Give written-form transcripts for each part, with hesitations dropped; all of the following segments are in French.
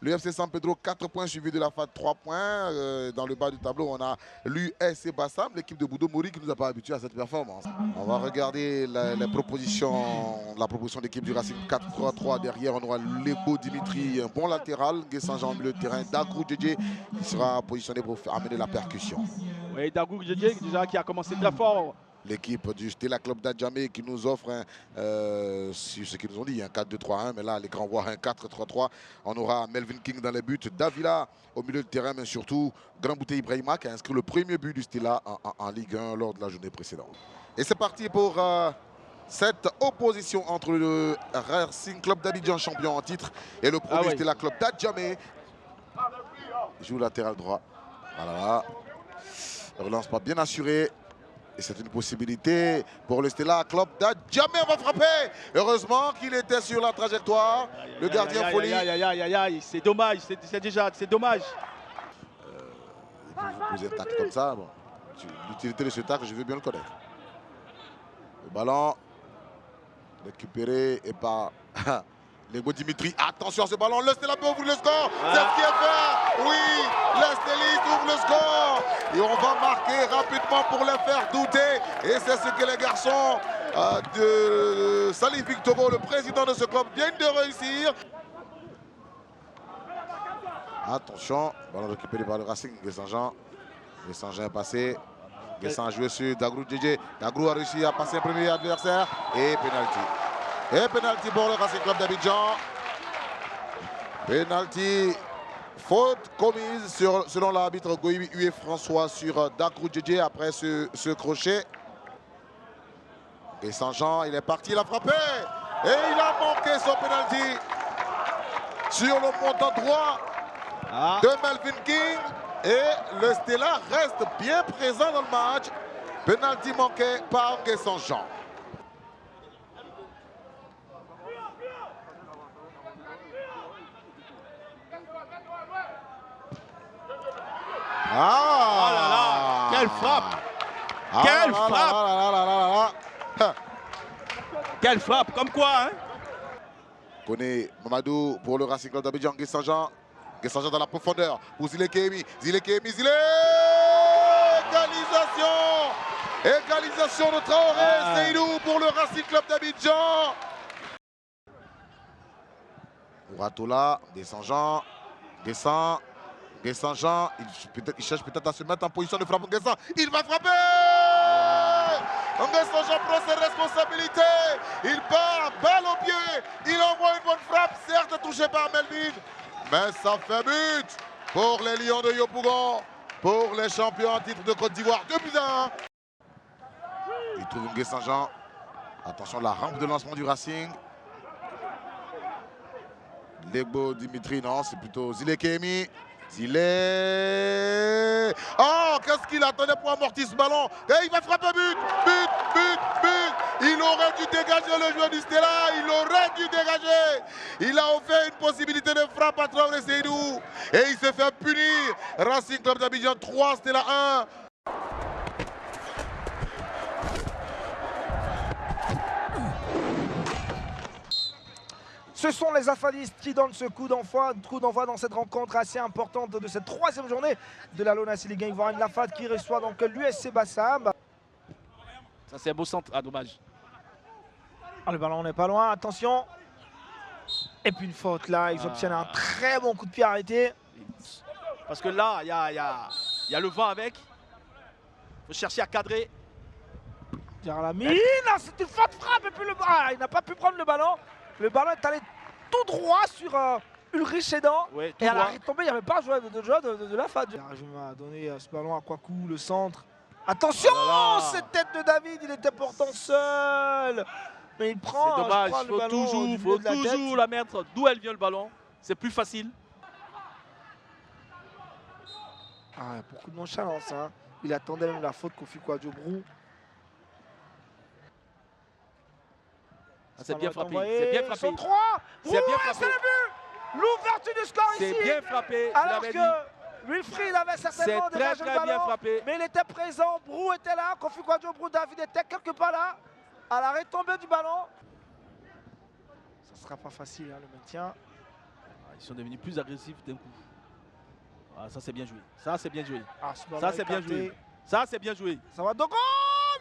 Le FC San Pedro 4 points suivi de la FAD 3 points. Dans le bas du tableau, on a l'USC Bassam, l'équipe de Boudo Mori qui ne nous a pas habitués à cette performance. On va regarder la proposition de l'équipe du Racing 4-3-3. Derrière, on aura Lego Dimitri, un bon latéral. Guessan-Jean au milieu de terrain. Dagrou Djedje qui sera positionné pour amener la percussion. Oui, Dagrou Djedje déjà qui a commencé très fort. L'équipe du Stella Club d'Adjamé qui nous offre, ce qu'ils nous ont dit, un 4-2-3-1, mais là, l'écran voit un 4-3-3. On aura Melvin King dans les buts, Davila au milieu de terrain, mais surtout Grand Bouté Ibrahima qui a inscrit le premier but du Stella en Ligue 1 lors de la journée précédente. Et c'est parti pour cette opposition entre le Racing Club d'Abidjan, champion en titre, et le premier Stella Club d'Adjamé. Il joue latéral droit. Voilà. Relance pas bien assurée. Et c'est une possibilité pour le Stella Club d'Adjamé. On va frapper. Heureusement qu'il était sur la trajectoire. Le gardien folie. C'est dommage, c'est dommage. Vous posez un tacle comme ça. Bon. L'utilité de ce tacle, je veux bien le connaître. Le ballon récupéré et par Lego Dimitri. Attention à ce ballon. Le Stella peut ouvrir le score. C'est ce qui est fait. Oui, le Stelliste ouvre le score. Et on va marquer rapidement pour les faire douter. Et c'est ce que les garçons de Salif Victogo, le président de ce club, viennent de réussir. Attention, ballon récupéré par le Racing. Guessan-Jean est passé. Guessan a joué sur Dagrou Djedje. Dagrou a réussi à passer un premier adversaire. Et penalty. Et penalty pour le Racing Club d'Abidjan. Penalty. Faute commise selon l'arbitre Goïbi Hué François sur Dagrou Djedje après ce crochet. Guessan-Jean, il est parti, il a frappé. Et il a manqué son penalty sur le montant droit de Melvin King. Et le Stella reste bien présent dans le match. Penalty manqué par Guessan-Jean. Oh là là, quelle frappe! Quelle frappe! Quelle frappe, comme quoi, hein? Connaît Mamadou pour le Racing Club d'Abidjan. Guessan-Jean dans la profondeur pour Zile Kemi. Zile Égalisation! Égalisation de Traoré Seydou pour le Racing Club d'Abidjan. Ouratola, Guessan-Jean. Guessan-Jean, il cherche peut-être à se mettre en position de frappe. Guessan, il va frapper! Guessan-Jean prend ses responsabilités. Il part, balle au pied. Il envoie une bonne frappe, certes touchée par Melvin. Mais ça fait but pour les Lions de Yopougon, pour les champions en titre de Côte d'Ivoire. 2-1. Il trouve une Guessan-Jean. Attention, la rampe de lancement du Racing. Lego Dimitri, non, c'est plutôt Zile Kemi. Zile. Oh, qu'est-ce qu'il attendait pour amortir ce ballon? Et il va frapper but. Il aurait dû dégager le joueur du Stella. Il aurait dû dégager. Il a offert une possibilité de frappe à Traoré Seydou. Et il s'est fait punir. Racing Club d'Abidjan 3, Stella 1. Ce sont les Afadistes qui donnent ce coup d'envoi dans cette rencontre assez importante de cette troisième journée de la Lona Ligue 1 Ivoirienne. La FAD qui reçoit donc l'USC Bassam. Ça c'est un beau centre, dommage. Le ballon n'est pas loin, attention. Et puis une faute là, ils obtiennent un très bon coup de pied arrêté. Parce que là, il y a le vent avec. Il faut chercher à cadrer. La mine, c'est une faute frappe et puis il n'a pas pu prendre le ballon. Le ballon est allé tout droit sur Ulrich Sedan. Ouais, et à la retombée, il n'y avait pas de la FAD. Il arrive à donner ce ballon à Kouakou, le centre. Attention, cette tête de David, il était pourtant seul. Mais il prend. C'est dommage, il faut toujours la mettre d'où elle vient le ballon. C'est plus facile. Beaucoup de nonchalance. Hein. Il attendait même la faute Kofi Kouadiobrou. C'est bien frappé, c'est bien frappé. C'est bien frappé. C'est le but. L'ouverture du score ici. C'est bien frappé. Alors que Wilfried avait certainement dégagé le ballon. Bien frappé. Mais il était présent, Brou était là, Kofi Kouadiobrou, David était quelque part là. À la retombée du ballon. Ça ne sera pas facile, hein, le maintien. Ils sont devenus plus agressifs d'un coup. Ah, ça c'est bien joué. Ça c'est bien joué. Ah, ce ballon Ça c'est bien écarté. joué. Ça c'est bien joué. Ça va donc. Oh,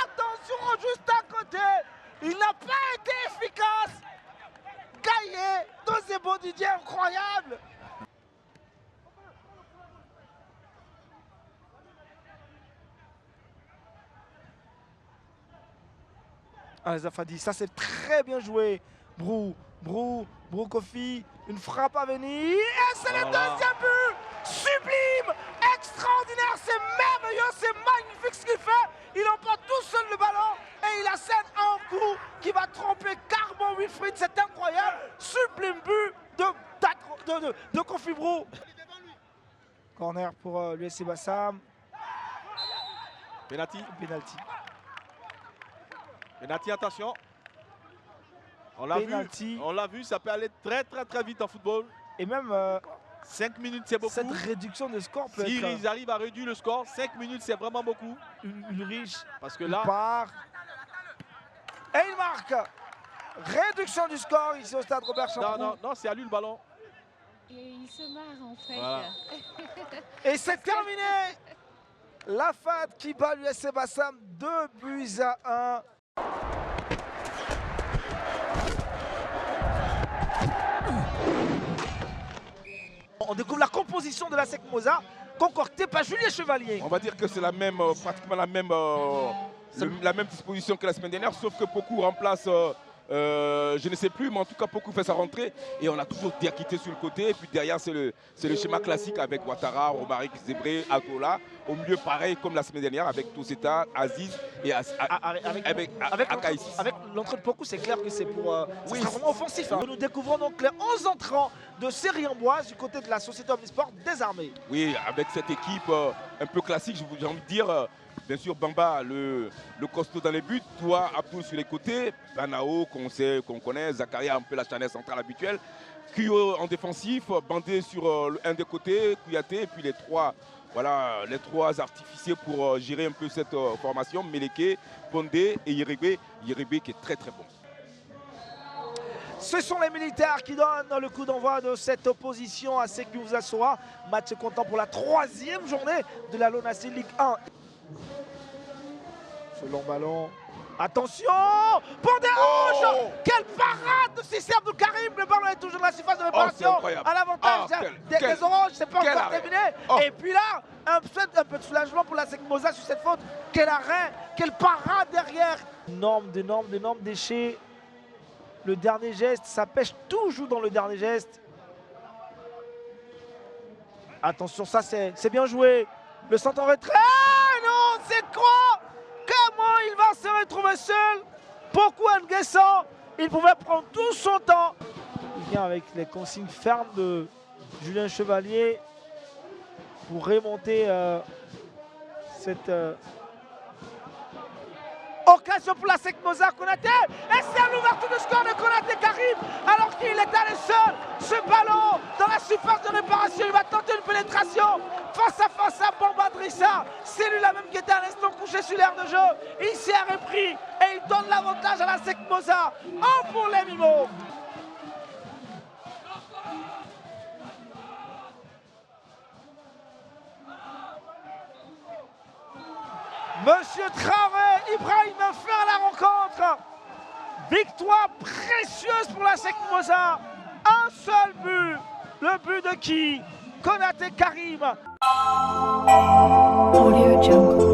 attention, juste à côté. Il n'a pas été efficace. Gaillé, deuxième bon Didier, incroyable. Ah, Zafadi, ça c'est très bien joué. Brou Kofi, une frappe à venir. Et c'est le deuxième but. Sublime, extraordinaire, c'est merveilleux, c'est magnifique ce qu'il fait. Il emporte tout seul le ballon et il assène un coup qui va tromper Carbon Wilfried. C'est incroyable. Sublime but de Kofi Brou. Corner pour l'USC Bassam. Penalty. Penalty, attention. On l'a vu, ça peut aller très vite en football. Et même 5 minutes, c'est beaucoup. Cette réduction de score peut si être... ils arrivent à réduire le score, 5 minutes, c'est vraiment beaucoup. Ulrich, parce que là... il part. Et il marque. Réduction du score ici au stade Robert Champrou. Non, c'est à lui le ballon. Et il se marre en fait. Voilà. Et c'est terminé. La FAD qui bat l'USC Bassam 2-1. On découvre la composition de la SEC Mosa, concoctée par Julien Chevalier. On va dire que c'est pratiquement la même disposition que la semaine dernière, sauf que Pokou remplace, je ne sais plus, mais en tout cas Pokou fait sa rentrée et on a toujours Diakité sur le côté. Et puis derrière, c'est le schéma classique avec Ouattara, Romaric, Zébré, Atola. Au milieu, pareil comme la semaine dernière avec Tousseta, Aziz et avec Akaïs. Avec l'entrée de Pokou, c'est clair que c'est pour oui, vraiment offensif. Hein. Nous découvrons donc les 11 entrants de série amboise du côté de la société Omnisport des armées. Oui, avec cette équipe un peu classique, j'ai envie de dire. Bien sûr, Bamba, le costaud dans les buts, toi, Abdul sur les côtés, Banao, qu'on connaît, Zakaria, un peu la charnière centrale habituelle, Kuyo en défensif, Bandé sur un des côtés, Kouyaté, et puis les trois artificiers pour gérer un peu cette formation, Meleke, Pondé et Yeribe qui est très bon. Ce sont les militaires qui donnent le coup d'envoi de cette opposition à Sekou Zassoa. Match comptant pour la 3e journée de la LONASE Ligue 1. Ce long ballon. Attention! Pondé rouge! Quelle parade de Sissi Abdul Karim! Le ballon est toujours dans la surface de réparation. À l'avantage des oranges, c'est pas encore terminé. Et puis là, un peu de soulagement pour la SEC Mosa sur cette faute. Quel arrêt! Quelle parade derrière! D'énormes déchets. Le dernier geste, ça pêche toujours dans le dernier geste. Attention, ça c'est bien joué. Le centre en retrait. Non, c'est quoi? Comment il va se retrouver seul? Pokou Nguessan, il pouvait prendre tout son temps. Il vient avec les consignes fermes de Julien Chevalier pour remonter cette occasion pour la SEC Mosa. Konaté. Et c'est l'ouverture de score de Konaté Karim alors qu'il est allé seul. Ce ballon dans la surface de réparation, il va tenter une pénétration face à Bamba Drissa. C'est lui là même qui était à l'instant couché sur l'aire de jeu. Il s'est repris et il donne l'avantage à la SEC Mosa. Un pour les Mimos. Monsieur Traoré, Ibrahim fait à la rencontre. Victoire précieuse pour la SEC Mosa. Un seul but. Le but de qui? Konaté Karim. Audio Jungle.